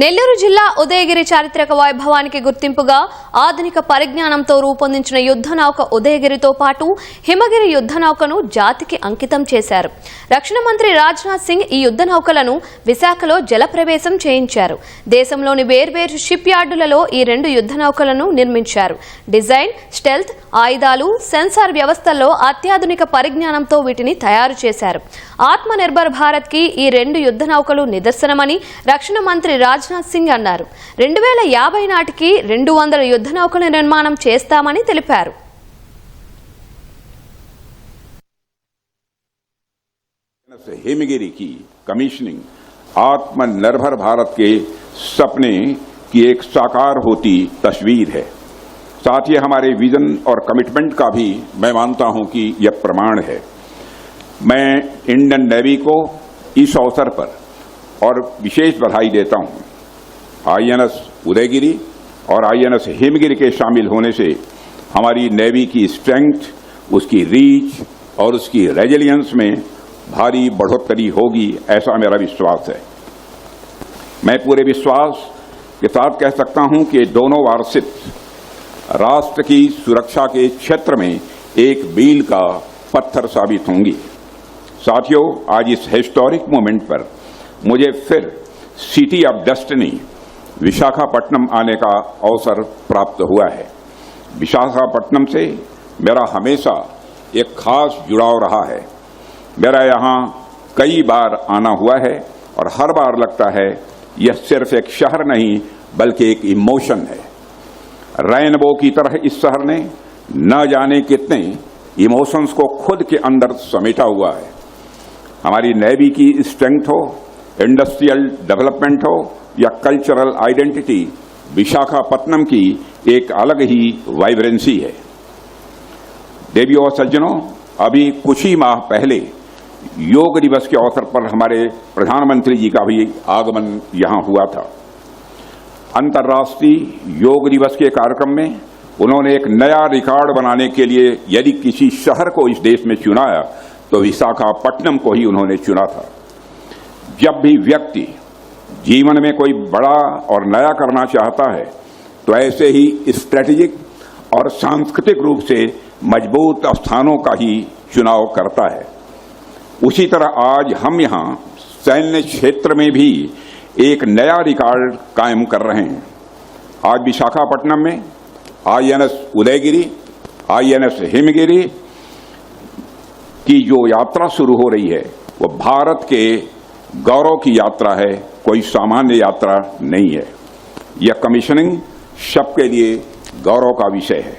నెల్లూరు జిల్లా ఉదయగిరి చారిత్రక వైభవానికి గుర్తింపుగా ఆధునిక పరిజ్ఞానంతో రూపొందించిన యుద్ధ నౌక ఉదయగిరితో పాటు హిమగిరి యుద్ధ నౌకను జాతికి అంకితం చేశారు. రక్షణ మంత్రి రాజ్నాథ్ సింగ్ ఈ యుద్ధ నౌకలను విశాఖలో జలప్రవేశం చేయించారు. దేశంలోని వేర్వేరు షిప్ యార్డులలో ఈ రెండు యుద్ధ నౌకలను నిర్మించారు. డిజైన్, స్టెల్త్, ఆయుధాలు, సెన్సార్ వ్యవస్థల్లో అత్యాధునిక పరిజ్ఞానంతో వీటిని తయారు చేశారు. ఆత్మ నిర్భర్ భారత్ కి ఈ రెండు యుద్ధ నౌకలు నిదర్శనమని రక్షణ మంత్రి రాజ్నాథ్ సింగ్ అన్నారు. 2050 నాటికి 200 యుద్ధ నౌకల నిర్మాణం చేస్తామని తెలిపారు. हिमगिरी की कमीशनिंग आत्मनिर्भर भारत के सपने की एक साकार होती तस्वीर है. साथ ही हमारे विजन और कमिटमेंट का भी मैं मानता हूं कि यह प्रमाण है. मैं इंडियन नेवी को इस अवसर पर और विशेष बधाई देता हूं. आईएनएस उदयगिरी और आईएनएस हिमगिरी के शामिल होने से हमारी नेवी की स्ट्रेंथ, उसकी रीच और उसकी रेजिलियंस में भारी बढ़ोतरी होगी, ऐसा मेरा विश्वास है. मैं पूरे विश्वास के साथ कह सकता हूं कि दोनों वारसित राष्ट्र की सुरक्षा के क्षेत्र में एक मील का पत्थर साबित होंगी. साथियों, आज इस हिस्टोरिक मोमेंट पर मुझे फिर सिटी ऑफ डेस्टिनी विशाखापट्टनम आने का अवसर प्राप्त हुआ है. विशाखापट्टनम से मेरा हमेशा एक खास जुड़ाव रहा है. मेरा यहाँ कई बार आना हुआ है और हर बार लगता है यह सिर्फ एक शहर नहीं बल्कि एक इमोशन है. रेनबो की तरह इस शहर ने न जाने कितने इमोशंस को खुद के अंदर समेटा हुआ है. हमारी नेवी की स्ट्रेंथ हो, इंडस्ट्रियल डेवलपमेंट हो या कल्चरल आइडेंटिटी, विशाखापट्टनम की एक अलग ही वाइब्रेंसी है. देवियों और सज्जनों, अभी कुछ ही माह पहले योग दिवस के अवसर पर हमारे प्रधानमंत्री जी का भी आगमन यहां हुआ था. अंतर्राष्ट्रीय योग दिवस के कार्यक्रम में उन्होंने एक नया रिकॉर्ड बनाने के लिए यदि किसी शहर को इस देश में चुनाया तो विशाखापट्टनम को ही उन्होंने चुना था. जब भी व्यक्ति जीवन में कोई बड़ा और नया करना चाहता है तो ऐसे ही स्ट्रेटेजिक और सांस्कृतिक रूप से मजबूत स्थानों का ही चुनाव करता है. उसी तरह आज हम यहाँ सैन्य क्षेत्र में भी एक नया रिकॉर्ड कायम कर रहे हैं. आज विशाखापट्टनम में आईएनएस उदयगिरी, आईएनएस हिमगिरी की जो यात्रा शुरू हो रही है वो भारत के गौरव की यात्रा है, कोई सामान्य यात्रा नहीं है. यह कमीशनिंग सबके लिए गौरव का विषय है.